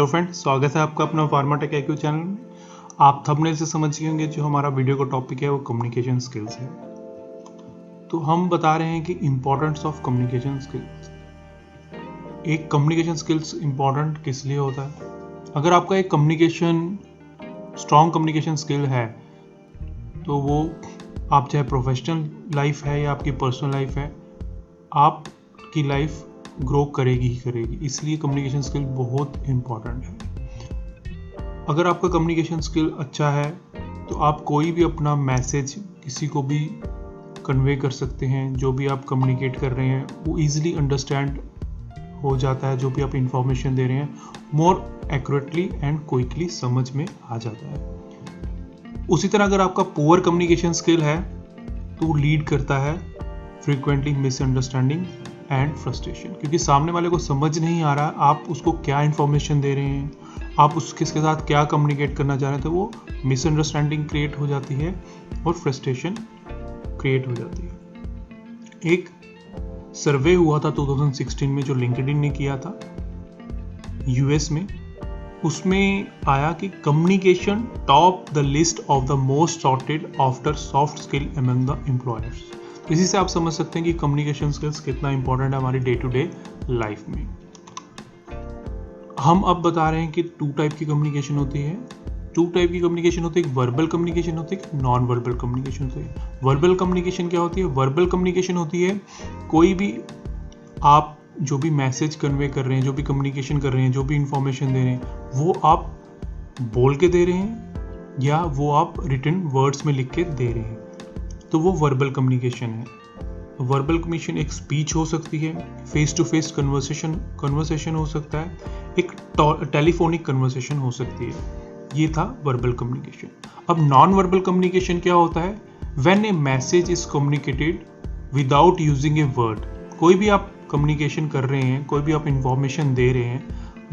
Hello friends, स्वागत है आपका अपना फार्माटेक IQ चैनल में। आप थंबनेल से समझ गए होंगे जो हमारा वीडियो का टॉपिक है वो कम्युनिकेशन स्किल्स है। तो हम बता रहे हैं कि इम्पोर्टेंस ऑफ कम्युनिकेशन स्किल्स। एक कम्युनिकेशन स्किल्स इम्पोर्टेंट किस लिए होता है? अगर आपका एक स्ट्रॉन्ग कम्युनिकेशन स्किल है तो वो आप चाहे प्रोफेशनल लाइफ है या आपकी पर्सनल लाइफ है, आपकी लाइफ ग्रो करेगी ही करेगी। इसलिए कम्युनिकेशन स्किल बहुत इम्पॉर्टेंट है। अगर आपका कम्युनिकेशन स्किल अच्छा है तो आप कोई भी अपना मैसेज किसी को भी कन्वे कर सकते हैं। जो भी आप कम्युनिकेट कर रहे हैं वो इजीली अंडरस्टैंड हो जाता है। जो भी आप इंफॉर्मेशन दे रहे हैं मोर एक्यूरेटली एंड क्विकली समझ में आ जाता है। उसी तरह अगर आपका पुअर कम्युनिकेशन स्किल है तो वो लीड करता है फ्रीक्वेंटली मिसअंडरस्टैंडिंग एंड फ्रस्ट्रेशन, क्योंकि सामने वाले को समझ नहीं आ रहा आप उसको क्या इंफॉर्मेशन दे रहे हैं, आप उसके साथ क्या कम्युनिकेट करना चाह रहे हैं, तो वो मिसअंडरस्टैंडिंग क्रिएट हो जाती है और फ्रस्ट्रेशन क्रिएट हो जाती है। एक सर्वे हुआ था 2016 में जो लिंक्डइन ने किया था US में। उसमें आया कि communication top the list of the most sorted after soft skill among the employers. इसी से आप समझ सकते हैं कि कम्युनिकेशन स्किल्स कितना इंपॉर्टेंट है हमारी डे टू डे लाइफ में। हम अब बता रहे हैं कि 2 टाइप की कम्युनिकेशन होती है। 2 टाइप की कम्युनिकेशन होती है, एक वर्बल कम्युनिकेशन होती है, एक नॉन वर्बल कम्युनिकेशन होती है। वर्बल कम्युनिकेशन क्या होती है? वर्बल कम्युनिकेशन होती है कोई भी आप जो भी मैसेज कन्वे कर रहे हैं, जो भी कम्युनिकेशन कर रहे हैं, जो भी इंफॉर्मेशन दे रहे हैं, वो आप बोल के दे रहे हैं या वो आप रिटन वर्ड्स में लिख के दे रहे हैं, तो वो वर्बल कम्युनिकेशन है। वर्बल कम्युनिकेशन एक स्पीच हो सकती है, फेस टू फेस कन्वर्सेशन हो सकता है, एक टेलीफोनिक कन्वर्सेशन हो सकती है। ये था वर्बल कम्युनिकेशन। अब नॉन वर्बल कम्युनिकेशन क्या होता है? When A message is communicated without using a word. कोई भी आप कम्युनिकेशन कर रहे हैं, कोई भी आप इंफॉर्मेशन दे रहे हैं,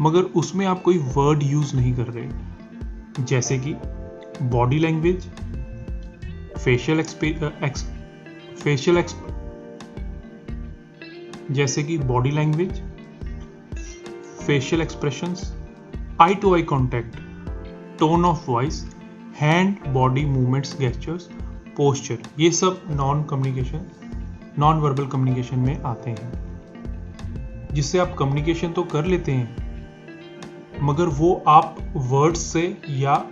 मगर उसमें आप कोई वर्ड यूज नहीं कर रहे, जैसे कि बॉडी लैंग्वेज, जैसे कि body language, facial expressions, eye to eye contact, tone of voice, hand body movements, gestures, posture, ये सब नॉन वर्बल कम्युनिकेशन में आते हैं, जिससे आप कम्युनिकेशन तो कर लेते हैं मगर वो आप वर्ड्स से या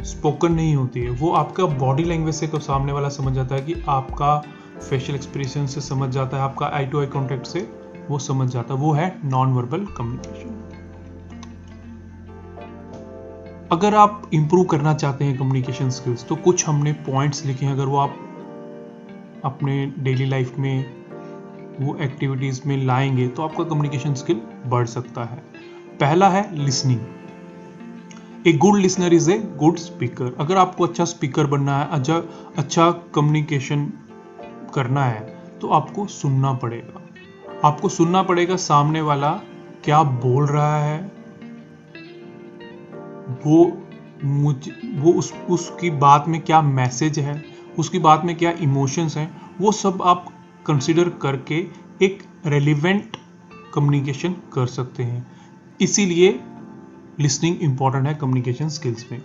स्पोकन नहीं होती है। वो आपका बॉडी लैंग्वेज से सामने वाला समझ जाता है, कि आपका फेशियल एक्सप्रेशन से समझ जाता है, आपका आई टू आई कॉन्टैक्ट से वो समझ जाता है। वो है नॉन वर्बल कम्युनिकेशन। अगर आप इंप्रूव करना चाहते हैं कम्युनिकेशन स्किल्स तो कुछ हमने पॉइंट्स लिखे हैं। अगर वो आप अपने डेली लाइफ में वो एक्टिविटीज में लाएंगे तो आपका कम्युनिकेशन स्किल बढ़ सकता है। पहला है listening. A good listener is a good speaker. अगर आपको अच्छा स्पीकर बनना है, अच्छा कम्युनिकेशन करना है, तो आपको सुनना पड़ेगा। आपको सुनना पड़ेगा सामने वाला क्या बोल रहा है, उसकी बात में क्या मैसेज है, उसकी बात में क्या इमोशंस हैं, वो सब आप कंसिडर करके एक रेलिवेंट कम्युनिकेशन कर सकते हैं। इसीलिए लिसनिंग इंपॉर्टेंट है कम्युनिकेशन स्किल्स में।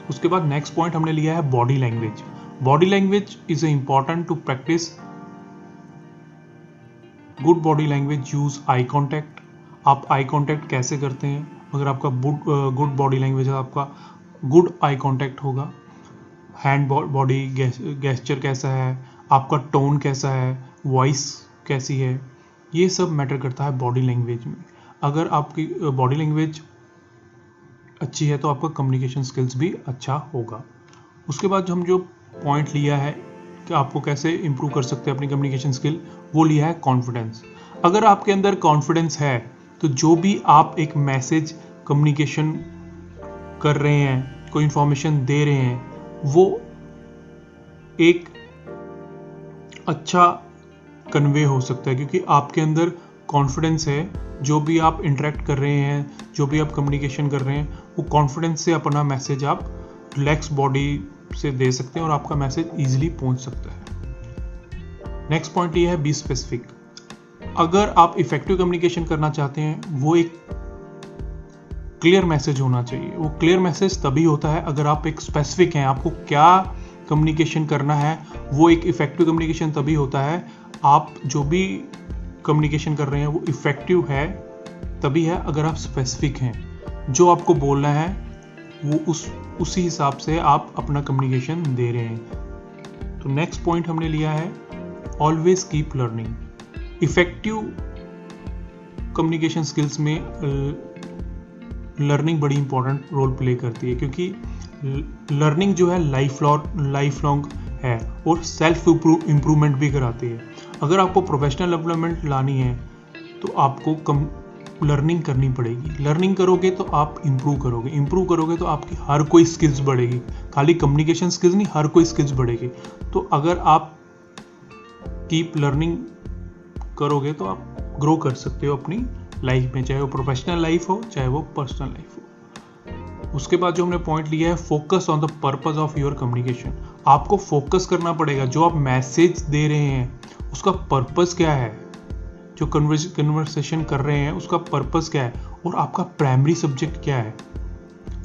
उसके बाद नेक्स्ट पॉइंट हमने लिया है body language. Body language is important to practice good body language. Use eye contact. आप आई कॉन्टैक्ट कैसे करते हैं? अगर आपका गुड बॉडी लैंग्वेज है, आपका गुड आई कॉन्टैक्ट होगा। हैंड बॉडी गेस्चर कैसा है, आपका टोन कैसा है, वॉइस कैसी है, ये सब मैटर करता है बॉडी लैंग्वेज में। अगर आपकी बॉडी लैंग्वेज अच्छी है तो आपका कम्युनिकेशन स्किल्स भी अच्छा होगा। उसके बाद हम जो पॉइंट लिया है कि आपको कैसे इंप्रूव कर सकते हैं अपनी कम्युनिकेशन स्किल, वो लिया है कॉन्फिडेंस। अगर आपके अंदर कॉन्फिडेंस है तो जो भी आप एक मैसेज कम्युनिकेशन कर रहे हैं, कोई इंफॉर्मेशन दे रहे हैं, वो एक अच्छा कन्वे हो सकता है, क्योंकि आपके अंदर कॉन्फिडेंस है। जो भी आप इंटरेक्ट कर रहे हैं, जो भी आप कम्युनिकेशन कर रहे हैं, वो कॉन्फिडेंस से अपना मैसेज आप रिलैक्स बॉडी से दे सकते हैं और आपका मैसेज इजीली पहुंच सकता है। नेक्स्ट पॉइंट ये है बी स्पेसिफिक। अगर आप इफेक्टिव कम्युनिकेशन करना चाहते हैं, वो एक क्लियर मैसेज होना चाहिए। वो क्लियर मैसेज तभी होता है अगर आप एक स्पेसिफिक हैं, आपको क्या कम्युनिकेशन करना है। वो एक इफेक्टिव कम्युनिकेशन तभी होता है, आप जो भी कम्युनिकेशन कर रहे हैं वो इफेक्टिव है तभी है अगर आप स्पेसिफिक हैं। जो आपको बोलना है वो उसी हिसाब से आप अपना कम्युनिकेशन दे रहे हैं। तो नेक्स्ट पॉइंट हमने लिया है always keep learning. Effective communication skills में लर्निंग बड़ी इंपॉर्टेंट रोल प्ले करती है, क्योंकि लर्निंग जो है लाइफ लॉन्ग है और सेल्फ इम्प्रूवमेंट भी कराती है। अगर आपको प्रोफेशनल डेवलपमेंट लानी है तो आपको लर्निंग करनी पड़ेगी। लर्निंग करोगे तो आप इम्प्रूव करोगे तो आपकी हर कोई स्किल्स बढ़ेगी। खाली कम्युनिकेशन स्किल्स नहीं, हर कोई स्किल्स बढ़ेगी। तो अगर आप कीप लर्निंग करोगे तो आप ग्रो कर सकते हो अपनी लाइफ में, चाहे वो प्रोफेशनल लाइफ हो चाहे वो पर्सनल लाइफ हो। उसके बाद जो हमने पॉइंट लिया है focus on the purpose of your communication. आपको फोकस करना पड़ेगा, जो आप मैसेज दे रहे हैं उसका पर्पस क्या है, जो कन्वर्सेशन कर रहे हैं उसका पर्पस क्या है और आपका प्राइमरी सब्जेक्ट क्या है।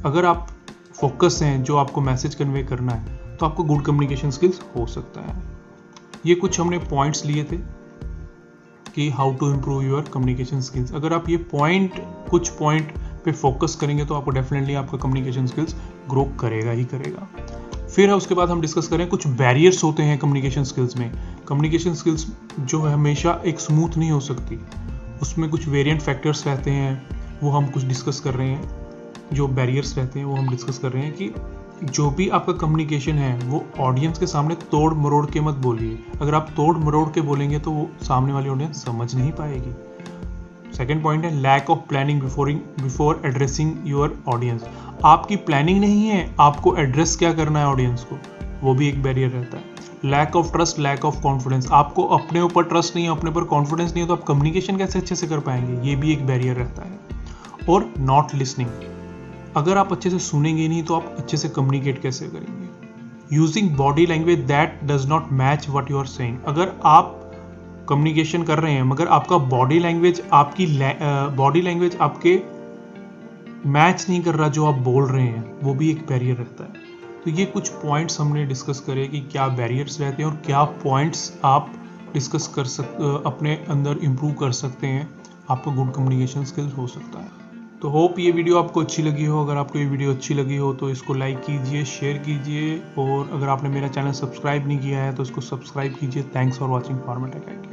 अगर आप फोकस हैं जो आपको मैसेज कन्वे करना है तो आपको गुड कम्युनिकेशन स्किल्स हो सकता है। ये कुछ हमने पॉइंट्स लिए थे कि how to improve your communication skills. अगर आप ये कुछ पॉइंट पे फोकस करेंगे तो आपको डेफिनेटली आपका कम्युनिकेशन स्किल्स ग्रो करेगा ही करेगा। फिर है उसके बाद हम डिस्कस करें कुछ बैरियर्स होते हैं कम्युनिकेशन स्किल्स में। कम्युनिकेशन स्किल्स जो है हमेशा एक स्मूथ नहीं हो सकती, उसमें कुछ वेरिएंट फैक्टर्स रहते हैं, वो हम कुछ डिस्कस कर रहे हैं। जो बैरियर्स रहते हैं वो हम डिस्कस कर रहे हैं कि जो भी आपका कम्युनिकेशन है वो ऑडियंस के सामने तोड़ मरोड़ के मत बोलिए। अगर आप तोड़ मरोड़ के बोलेंगे तो वो सामने वाली ऑडियंस समझ नहीं पाएगी। सेकेंड पॉइंट है lack of planning before addressing your audience. आपकी प्लानिंग नहीं है आपको एड्रेस क्या करना है ऑडियंस को, वो भी एक बैरियर रहता है। Lack of trust, lack of confidence. आपको अपने ऊपर ट्रस्ट नहीं है, अपने ऊपर कॉन्फिडेंस नहीं है तो आप कम्युनिकेशन कैसे अच्छे से कर पाएंगे, ये भी एक बैरियर रहता है। और नॉट लिसनिंग, अगर आप अच्छे से सुनेंगे नहीं तो आप अच्छे से कम्युनिकेट कैसे करेंगे। Using body language that does not match what you are saying. अगर आप कम्युनिकेशन कर रहे हैं मगर आपका बॉडी लैंग्वेज आपके मैच नहीं कर रहा जो आप बोल रहे हैं, वो भी एक बैरियर रहता है। तो ये कुछ पॉइंट्स हमने डिस्कस करे कि क्या बैरियर्स रहते हैं और क्या पॉइंट्स आप डिस्कस अपने अंदर इम्प्रूव कर सकते हैं, आपका गुड कम्युनिकेशन स्किल्स हो सकता है। तो होप ये वीडियो आपको अच्छी लगी हो। अगर आपको ये वीडियो अच्छी लगी हो तो इसको लाइक कीजिए, शेयर कीजिए, और अगर आपने मेरा चैनल सब्सक्राइब नहीं किया है तो इसको सब्सक्राइब कीजिए। Thanks for watching format academy.